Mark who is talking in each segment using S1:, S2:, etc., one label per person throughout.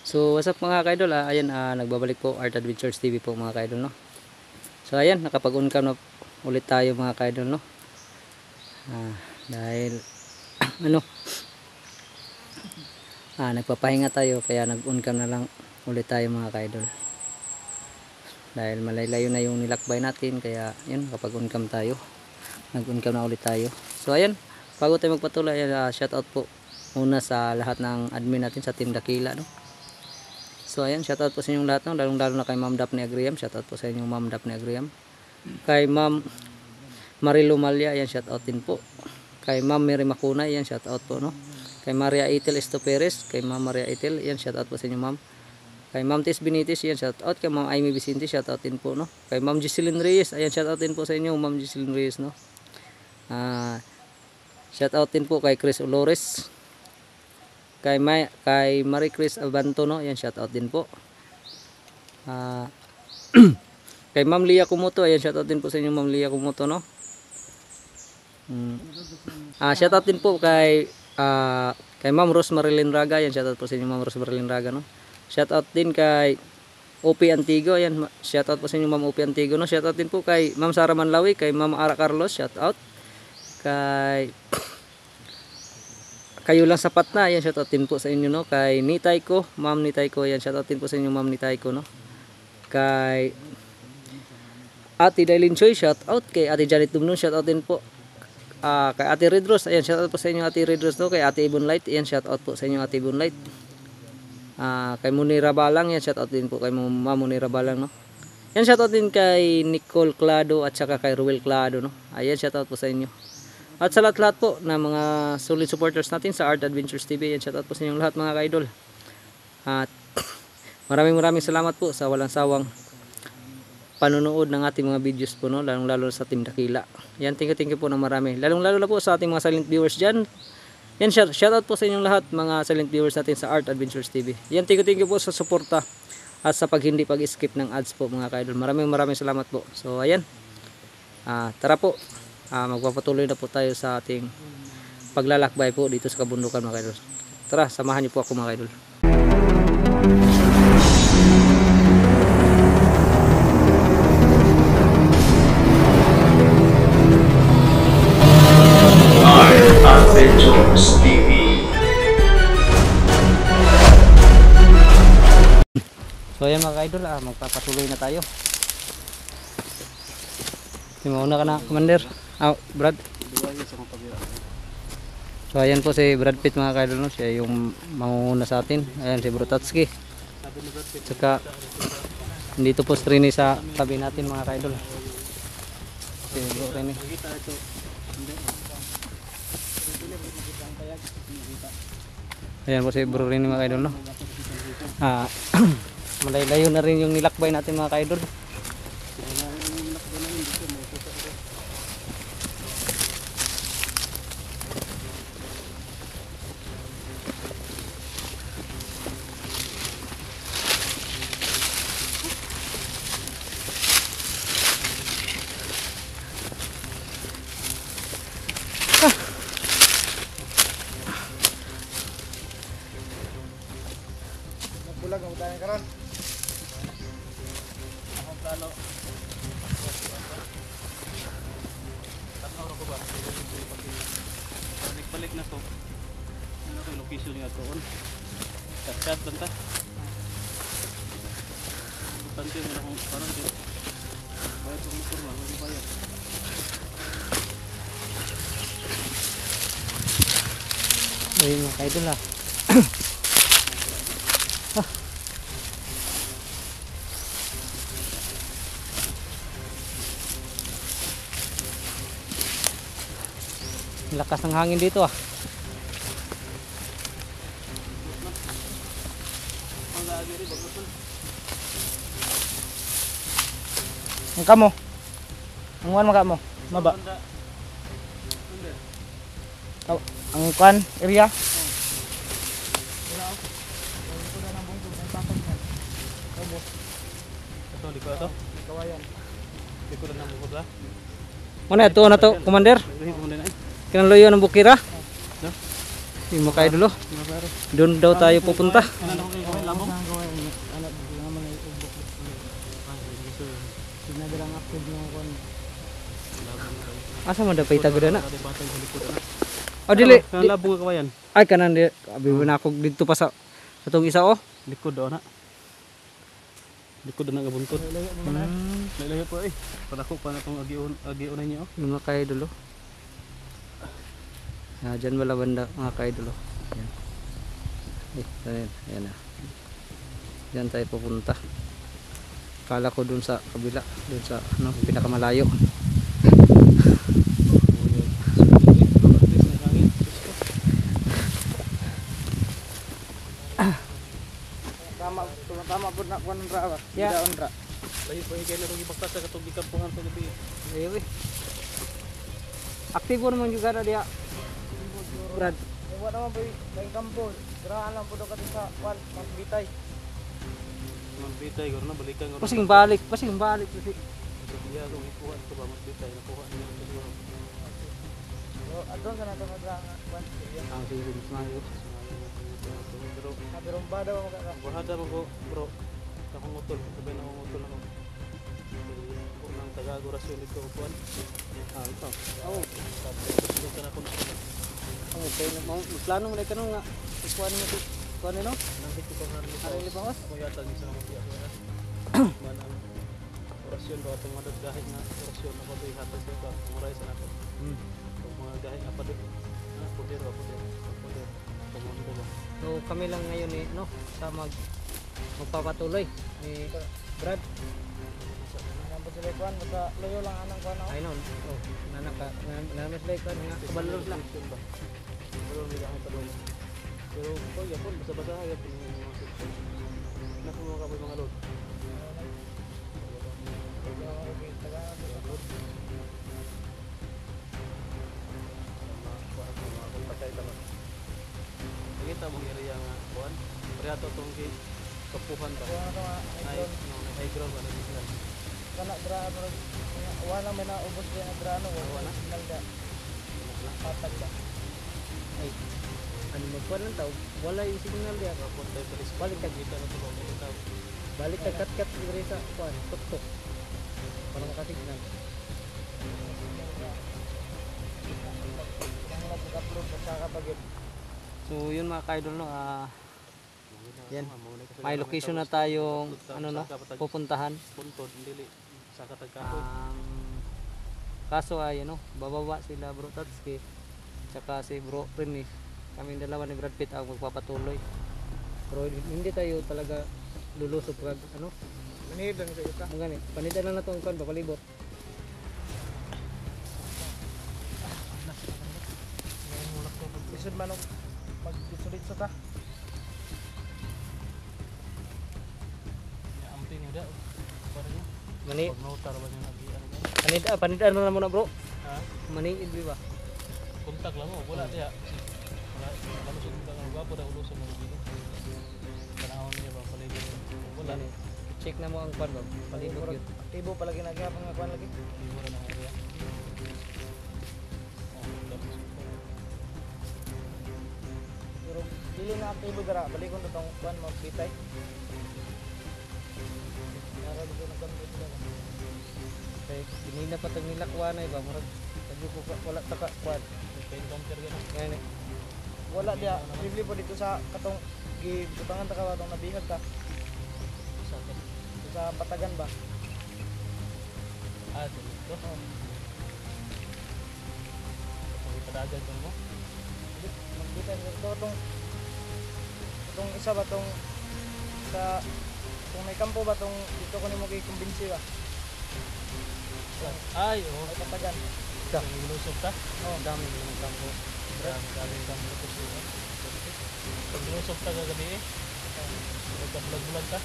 S1: So what's up mga ka-idol, ayan, nagbabalik po Art Adventures TV po mga ka-idol, no. So ayan, nakapag-uncam na ulit tayo mga ka-idol, no. Dahil ano, nagpapahinga tayo kaya nag-uncam na lang ulit tayo mga ka-idol. Dahil malaylayo na yung nilakbay natin kaya yun, kapag-uncam tayo, nag-uncam na ulit tayo. So ayan, bago tayo magpatuloy, shout out po muna sa lahat ng admin natin sa Team Dakila, no. So ayan, shoutout po sa inyong lahat, no? Lalong-lalo na kay Ma'am Daphne Agriam. Shoutout po sa inyong Ma'am Daphne Agriam. Kay Ma'am Marilu Malya, ayan, shoutout din po. Kay Ma'am Mary Macuna, ayan, shoutout po, no? Kay Maria Itel Estoperes, kay Ma'am Maria Itel, ayan, shoutout po sa inyong Ma'am. Kay Ma'am Tis Benitis, ayan, shoutout. Kay Ma'am Amy Vicente, shoutout din po, no? Kay Ma'am Giseline Reyes, ayan, shoutout din po sa inyo, Ma'am Giseline Reyes, no? Shoutout din po kay Chris Olores. Kay Marie Chris Abanto, no? Ayan, shout out din po. Kay Ma'am Lia Kumoto, ayan, shout out din po sa inyo Ma'am Lia Kumoto, no? Shout out din po kay Ma'am Rose Marilyn Raga, ayan, shout out po sa inyo Ma'am Rose Marilyn Raga, no? Shout out din kay OP Antigo, ayan, shout out po sa inyo Ma'am OP Antigo, no? Shout out din po kay Ma'am Sara Manlawi, kay Ma'am Ara Carlos, shout out. Kay Kayo Lang Sapat Na, ayan, shoutout din po sa inyo, no? Kay Nitay Ko, Ma'am Nitay Ko, ayan, shoutout din po sa inyo Ma'am Nitay Ko, no? Kay Ate Dailin Choy, shoutout. Kay Ate Janet Dumnon, shoutout din po. Kay Ate Redros, ayan, shoutout po sa inyo Ate Redros, no? Kay Ate Ibon Light, ayan, shoutout po sa inyo Ate Ibon Light. Kay Munira Balang, ayan, shoutout din po kay Ma'am Munira Balang, no? Ayan, shoutout din kay Nicole Clado at saka kay Ruel Clado, no? Ayan, shoutout po sa inyo. At sa lahat-lahat po na mga solid supporters natin sa Art Adventures TV, yan, shoutout po sa inyong lahat mga ka-idol. At maraming salamat po sa walang sawang panonood ng ating mga videos po, no? Lalong-lalo sa Team Dakila. Yan, thank you po ng marami. Lalong-lalo na po sa ating mga silent viewers dyan. Yan, shoutout po sa inyong lahat mga silent viewers natin sa Art Adventures TV. Yan, thank you po sa suporta at sa hindi pag-skip ng ads po mga ka-idol. Maraming salamat po. So ayan, tara po. Magpapatuloy na po tayo sa ating paglalakbay po dito sa kabundukan mga kaidol. Tara, samahan niyo po ako mga kaidol.
S2: Art Adventures TV.
S1: So ayan mga kaidol, magpapatuloy na tayo. Mauna ka na, Commander. Brad. So ayan po si Brad Pitt mga kaidol, no? Siya yung mangunguna sa atin. Ayan si Brutatski. Saka dito po si Rini sa tabi natin mga kaidol. Si Bro Rini. Ayan po si Bro Rini mga kaidol, no? Malayo na rin yung nilakbay natin mga kaidol.
S3: Bulag ang tayo karon. Akong plano. Tatlo ko ba? Balik na to. Ano ko location nga doon? Chat banta. Bante mo na kung parang dito. Bayad ko motor ba? Hindi bayad.
S1: Ayun mga kaidol ha. Lakas ng hangin dito ah.
S3: Ang kamo. Ang wan mga mo. Maba. Ang kan area.
S2: Ito, liko ito?
S3: Kawayan.
S2: Liko na ng bukod ba?
S1: Ano to, Commander? Kinaloyo ng Bukira? Yung mga kaidol, doon daw tayo pupunta.
S2: Ano
S3: lamong?
S1: Saan gawa yun? Anak, naman ay ubok. Sinabilang active ng kon. Asa man dapat itago na? O dili.
S3: Labong ka kawayan.
S1: Ay kanan di. Abi na ako dito pa sa atong isa oh.
S3: Likod daw na. Likod na nga buntod. Layo po eh. Para ko pa na itong agiunan niyo.
S1: Mga ka-idol oh. Dyan wala banda mga ka-idol oh. Yan. Ayan na. Diyan tayo pupunta. Kala ko dun sa kabila, dun sa ano, pinakamalayo.
S4: Tama po na kuan ra ba?
S1: Yeah.
S4: Daon ra.
S3: Layo po higay na itong ibaktas sa katong gikampuhan sa gabi.
S1: Ayun eh. Aktibo naman juga na diya. Brad.
S4: Wa naman po yung kampo. Grahan lang po daw kati sa kuan magbitay.
S3: Magbitay garo na balikan garo.
S1: Pasing balik. Kasi.
S3: Iya kung ikuha ko ba magbitay nakuha niya siguro.
S4: So adon sa nato nga kuan.
S1: Ang sige mas mayo.
S3: Pero
S4: Pero bada mo ka.
S3: bahada mo ko bro. Akong utol, sabay na akong utol ako. Unang taga-agorasyon dito kuan. Ito.
S1: Oh,
S3: Tapos ka na ko.
S1: okay na mo. Plano mo na kanong nga. Ikuan mo ti. Kuan no?
S3: Nandito ko na rin.
S1: Ari li bangos.
S3: Ako yata ni sa mga tiyak ko na. Manang orasyon ba itong mga gahit na orasyon ako do'y hatag ko ka. Maray sa ako. Itong mga gahit na pa do'y. Poder. Tumundo ba?
S1: So kami lang ngayon eh no sa magpapatuloy ni Brad.
S4: Nang po sila kuan basta loyo lang anang kuan.
S1: Ay no. Oh, nanas like kan nga kabalor lang.
S3: Pero hindi ako talo. Pero ko yapon basa-basa yapon yung mga section. Naku mga kapoy mga lord. Kita mong area nga kuan. Pareha to tong kapuhan ba? High ground ba na signal?
S4: Kana dra ano wala may naubos din dra ano wala signal da. Patag ba.
S1: Ay. Ano magkuan lang tao? Wala yung signal diya.
S3: Balik ka kita na to kita.
S1: Balik ka kat diri sa kuan, tuk-tuk. Para makasignal.
S4: Ang nag-upload sa kapag
S1: So yun mga ka-idol no, yan. May location na tayong ano no, pupuntahan.
S3: Puntod dili sa katagkahoy.
S1: Kaso ay ano, bababa sila Bro Tatsuki tsaka si Bro Rin eh. Kaming dalawa ni Brad Pitt ang magpapatuloy. Pero hindi tayo talaga lulusob pag ano.
S4: manid lang sa ita.
S1: Mga ganit. Panitan lang na itong kan palibot.
S4: Isod man og magsulit sa ta.
S3: Ampi niyo da. Para niyo.
S1: Mani,
S3: Pagnotar ba niyo nagian ba?
S1: panitan na muna bro.
S3: Ha?
S1: Mani, di ba?
S3: Kontak lang mo, wala diya. Wala mo sa mga gwapo da ulo sa mga dito. Panahon niya ba paligid. Wala ni.
S1: Check na mo ang kwan ba? Palibot yun.
S4: Aktibo palagi nagyapon nga kuan lagi.
S3: Wala na area.
S4: Pero dili na aktibo dira balikon to tong kuan magbitay. Para dito nagamit sila.
S1: Kaya kinina pa itong nilakwa na iba. Murag, sabi ko wala taka kwan.
S3: Pain counter gana.
S1: Ngayon eh.
S4: Wala dia bibli po dito sa katong gibutangan ta ka atong nabihag ka dito sa Batagan ba.
S3: Ah, dito. Pag padagan ko mo.
S4: Magbitay dito tong isa ba tong sa kung may kampo ba tong dito ko nimo kay kumbinsi ba.
S3: Ay, oh.
S4: Ay Batagan.
S3: Lusog ka?
S1: Oh, ang dami ng kampo.
S3: Dami kang lusog. Pag lusog ka kagabi eh. Pag bulag-bulag ka.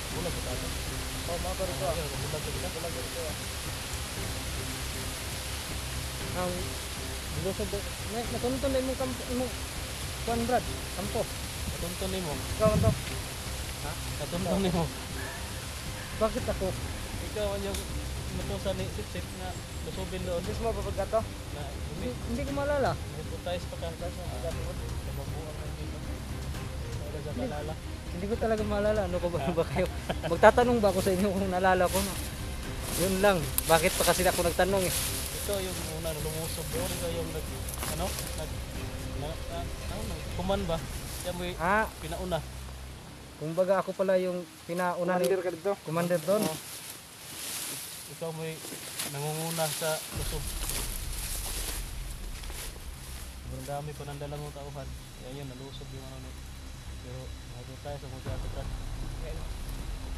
S3: Bulag ka tayo.
S4: Oh, mga to rito.
S3: Bulag ka.
S4: Bulag dito.
S1: Ang lusog ko. Natunton na imong kampo. Imong kwan Brad. Kampo.
S3: Katunton ni mo.
S4: Ikaw man to.
S3: Ha? Katunton ni mo.
S1: Bakit ako?
S3: Ikaw ang yung matusan ni Sip-Sip na lusubin doon.
S4: Bis mo papagka to.
S3: Na
S1: Hindi ko maalala.
S3: may putais pa ka. Kababuan na dito. Wala sa kalala.
S1: Hindi ko talaga maalala. Ano ko ba kayo? Magtatanong ba ako sa inyo kung naalala ko? No? Yun lang. Bakit pa kasi ako nagtanong eh?
S3: Ito yung una na lumusob doon. Ito yung kuman ba? Kaya mo pinauna.
S1: Kumbaga ako pala yung pinauna ni
S4: Commander ka dito.
S1: Commander doon.
S3: Oo. Ikaw mo nangunguna sa lusob. Ang dami pa ng dalang tauhan. Kaya yun, nalusob yung ano. Pero nakita tayo sa mga atikan.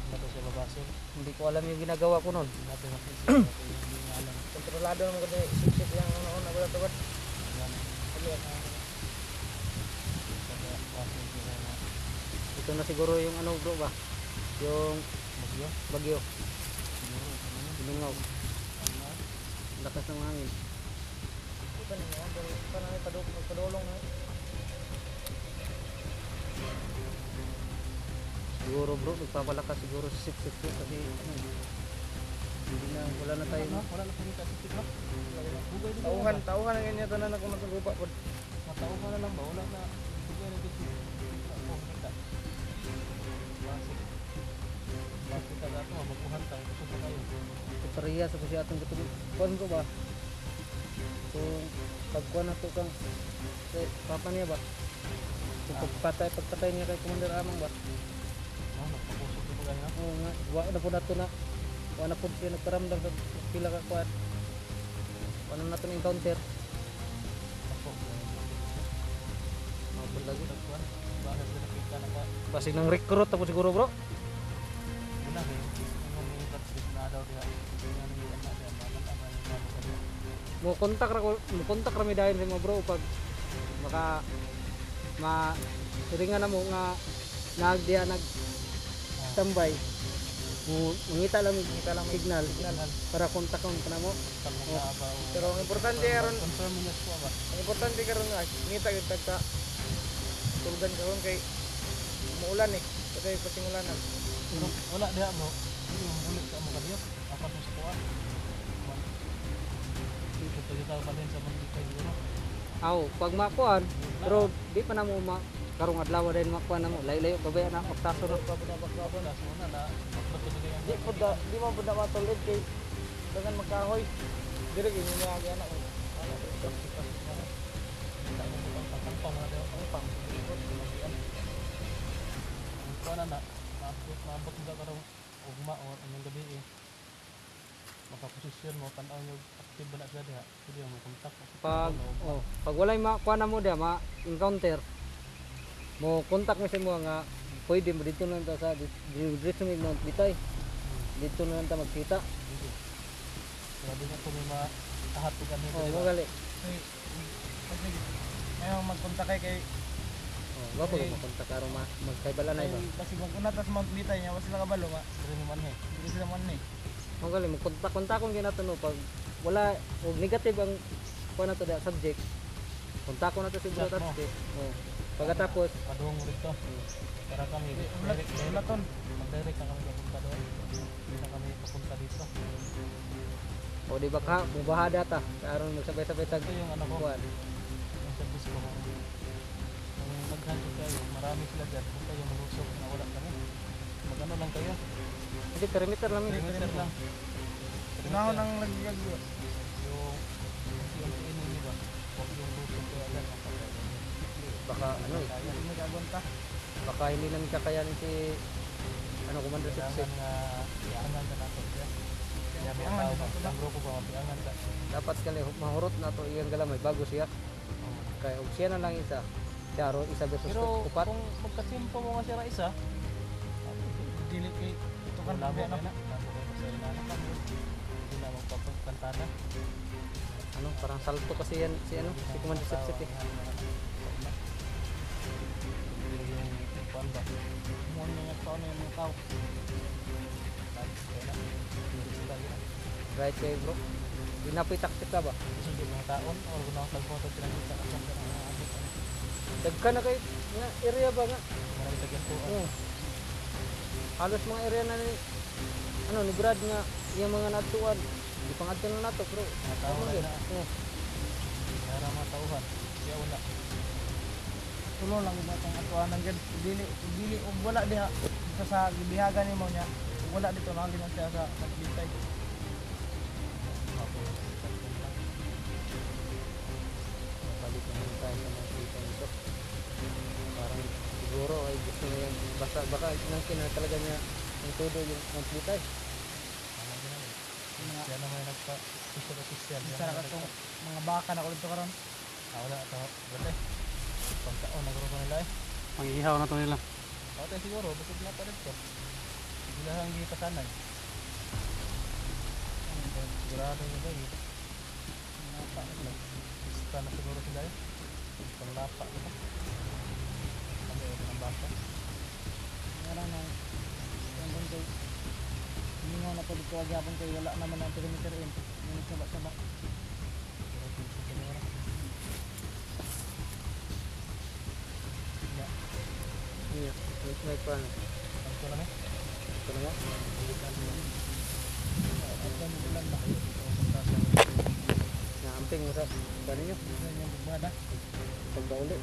S3: Hindi siya babasol.
S1: Hindi ko alam yung ginagawa ko noon.
S3: Hindi natin makisip. Hindi nga alam.
S4: Kontrolado naman ko na isip-isip yung una-una wala tawad.
S3: Yan.
S4: Kaya
S3: Kaya basol sila na
S1: Ito na siguro yung ano bro ba? Yung
S3: magyo.
S1: bagyo.
S3: Siguro.
S1: Binungaw. Lakas ng hangin.
S4: ito niyo, pero na padulong na.
S1: Siguro bro, magpapalakas siguro sa sip-sip ko kasi ano, hindi na, wala na tayo.
S3: Wala na pumita sa tikla. Bugay din.
S4: Tauhan ang ganyan tanan ako matugupa pod.
S3: Matauhan na lang ba? Wala na. Bugay na dito. Ako kita. Basik. Basik ka dato. Mabukuhan tayo. Gusto pa kayo.
S1: Pariya sa kasi atong gusto kuan ko ba? Kung pagkuan na to kang papa niya ba? Kung pagpatay niya kay Commander Amang ba?
S3: Nagpapusok ko ba kayo?
S1: Oo nga, wa na po nato na. Wa na po siya nagparamdam sa pila ka kuan. Ano na to encounter?
S3: Ako.
S1: Mabul lagi.
S3: Tagpuan. Bakit sila kita na ka?
S1: Basig ng recruit ako siguro bro.
S3: Muna eh. Ang mga practice na daw diha. Ang mga na diha. Manan ang mga mga
S1: Mo kontak ra mi dayon sa mga bro pag maka ringan na mo nga nagdiha nag standby. Mangita lang signal para kontakon pa na mo.
S4: Pero ang importante karon,
S3: Confirm niya po ba?
S4: ang importante karon nga ngita gyud tagka tulgan karon kay umuulan eh. Kasi pasingulanan.
S3: Wala diha mo. Hindi mo ulit sa mga kadiyot. Apat mo sa kuha. Dito kita pa din sa mga siguro.
S1: Aw, pag makuan, pero di pa na mo karong adlaw din makuan na mo. Layo-layo babaya na magtaso na.
S3: Wala sa una na. Magpatuloy ang
S4: Di pud di mo pud na matulid kay dengan magkahoy. Dire gyud niya agi anak mo.
S3: pang na daw ang pang kuana na maabot nga karong ugma o inyong gabi eh makaposisyon mo tanaw nyo active ba na siya diha pwede mo kontak
S1: Pag walay makuan na mo dia ma-encounter mo kontak mo sa mo nga pwede mo dito na ta sa dito ni Mount Bitay. Dito na lang ta magkita.
S3: grabe nga kung may makahat ko ganito
S1: Oh,
S3: diba?
S1: mo gali.
S4: Ngayon magkontak kay
S1: Wa ko mo kontak aron magkaybala na iba.
S4: kasi maguna tas Mount Bitay nya wala sila kabalo nga.
S3: Pero naman eh
S4: Hindi sila man ni.
S1: Mo gali mo kontakon ginato no pag wala og negative ang kuan na to da subject. Kontakon na to si bro
S3: Chat mo.
S1: tatke. Oh. Pagkatapos
S3: adong mo rito para kami
S4: Ulaton.
S3: mag-direct na kami papunta doon hindi na kami papunta dito
S1: o di ba ka mubaha data aron magsabay-sabay tag
S3: ito yung ano ko
S1: kuan.
S3: yung service ko kung nag-handle kayo marami sila dyan kung kayo malusok na wala kami mag-ano lang kayo
S1: Hindi perimeter lang yun.
S3: perimeter lang
S4: Nahon ang lagyag.
S3: yung PNP ninyo ba huwag yung lusok kaya agad
S1: Baka ano eh.
S3: kaya
S4: Hindi kagonta.
S1: Baka hindi namin kakayanin si Commander
S3: kailangan
S1: Sipsip.
S3: nga iangan ka natin siya kaya may
S4: Iangan,
S3: tao
S4: di ba?
S3: ang grupo ba mapiangan ka
S1: Dapat kali mahurot na to iyang galamay bago siya. Kaya og siya na lang isa. Siya ro isa versus
S3: pero
S1: upat.
S3: kung magkasimpo mo nga siya ra isa
S4: Dili kay ito kan
S3: wala mo
S4: na.
S3: na sa inana pa hindi na magpapagkantana
S1: Ano parang salto kasi yan si ano si Commander Sipsip eh.
S3: yung kuan ba
S4: Mo nga taon na yung mga tao.
S1: Right kay bro. Dinapoy taktik ka ba?
S3: Sundin mga taon o gunawang tagpunta pinagkita ka sa mga abot
S1: Dagka na kay nga area ba nga?
S3: marami tagyan po
S1: Oo. Halos mga area na ni ano ni Brad nga yung mga natuan. Ipangadto na nato bro.
S3: mga tao na na
S1: Oo.
S3: para mga tauhan kaya wala
S4: tulo lang mo itong atuanan dyan. Dili, ug wala diha. Isa sa gibihagan ni mo niya. Ug wala dito na ginang siya sa nagbitay.
S3: Balik naman tayo sa mga kita nito. Parang siguro ay gusto niya yan. Baka nangkin na talaga niya ang todo yung magplitay. Siya naman nagpa-official.
S4: Isa na katong mga baka na ulit karon.
S3: Wala ito. Wala eh. Pagkaon nagro pa nila eh.
S2: Pangihaw na to nila.
S3: Tayo siguro. Busog na pa rin ko. Sila ang gipasanay. Sigurado nila eh. Napa nila. Isa na siguro sila eh. Panglapa nila. Kami ang basa.
S4: Ngayon nang yung kay hindi na po dito agyapon kay wala naman ang perimeter in. Yung sabak-sabak.
S3: Iya, may pan. Ito lang eh. Ito lang eh. Naamping mo sa paano nyo?
S4: Yung bada.
S3: Pagbauli.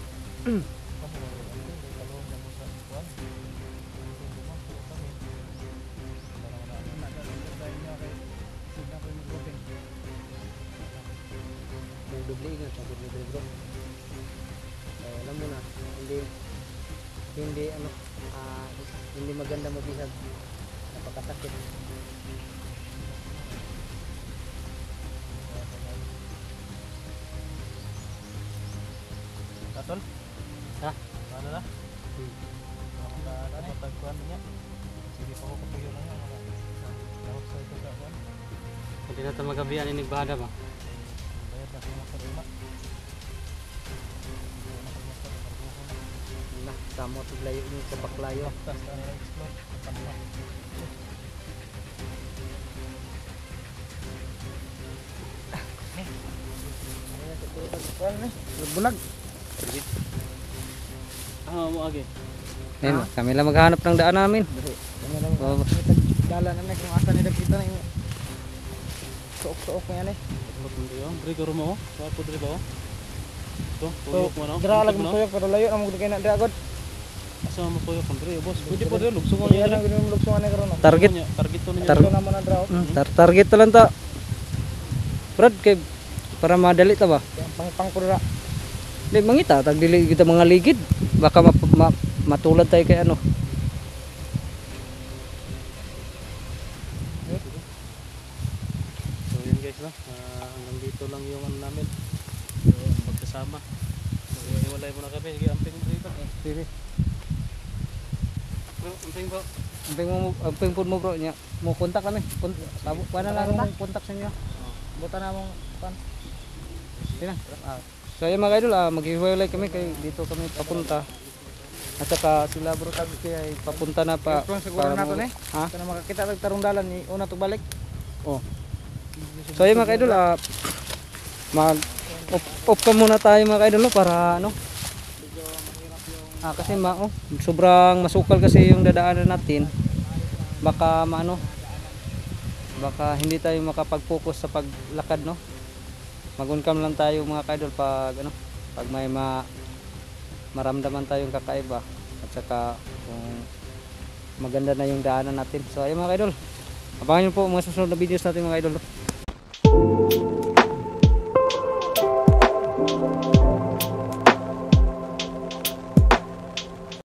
S3: Yung dubli nga, sa dubli bro. Alam mo na, hindi maganda mabihag. Napakasakit. Katol? Ha? Ano na? Matagkuhan niya. Sige pa ko kapuyo lang yan. Lawak sa ito sa kuhan.
S2: Hindi na ito magabihan ni Bada ba?
S3: Bayad na sa mga nah, tamo ito layo nyo sa baklayo. Tapos na explore. Tapos
S4: Bulag.
S2: Mo agi.
S1: Ayun, kami lang maghahanap ng daan namin.
S4: Kami lang
S1: Oo.
S4: dala na kung asa nila kita na yung suok-suok mo yan eh.
S2: Tulog mo diyo. Diri ko mo. Wapo diri ba? Ito,
S4: So,
S2: tuyok mo no.
S4: dira lang mo tuyok pero layo na mo kay na dira god.
S2: Asa mo tuyok kon diri, boss. Pwede po diri lugsungon
S4: Kaya
S2: niya.
S4: lang ginawa luksungan ni karon.
S1: Target.
S2: Target to niya.
S4: Target na mo na dira.
S1: Target to lang ta. Brad, kay para madali ta ba?
S4: Pang pura.
S1: Di mangita, tag dili kita mga ligid. Baka matulad tayo kay ano.
S2: So yun guys no. Hanggang dito lang yung ano namin. So, pagkasama. So iwalay mo na kami. Sige, amping mo dito.
S1: Sige.
S2: Bro, amping po.
S1: Amping po mo bro nya. Mo kontak kami. Kuha na lang mo kontak sa inyo.
S4: Buta na mong pan.
S1: Sige na. So ayun mga idol, mag-hiwalay kami kay dito kami papunta. At saka sila bro sabi ay papunta na pa
S4: Siguro na to
S1: mo-
S4: eh.
S1: Ha?
S4: Ito na makakita tag tarong dalan ni una to balik.
S1: Oh. So ayun mga idol, mag off ka muna tayo mga idol no, para ano. Kasi sobrang masukal kasi yung dadaanan natin. Baka baka hindi tayo makapag-focus sa paglakad no. Mag-uncam lang tayo mga idol pag pag may maramdaman tayong kakaiba at saka kung maganda na yung daanan natin. So ayun mga idol, abangan nyo po mga susunod na videos natin mga idol.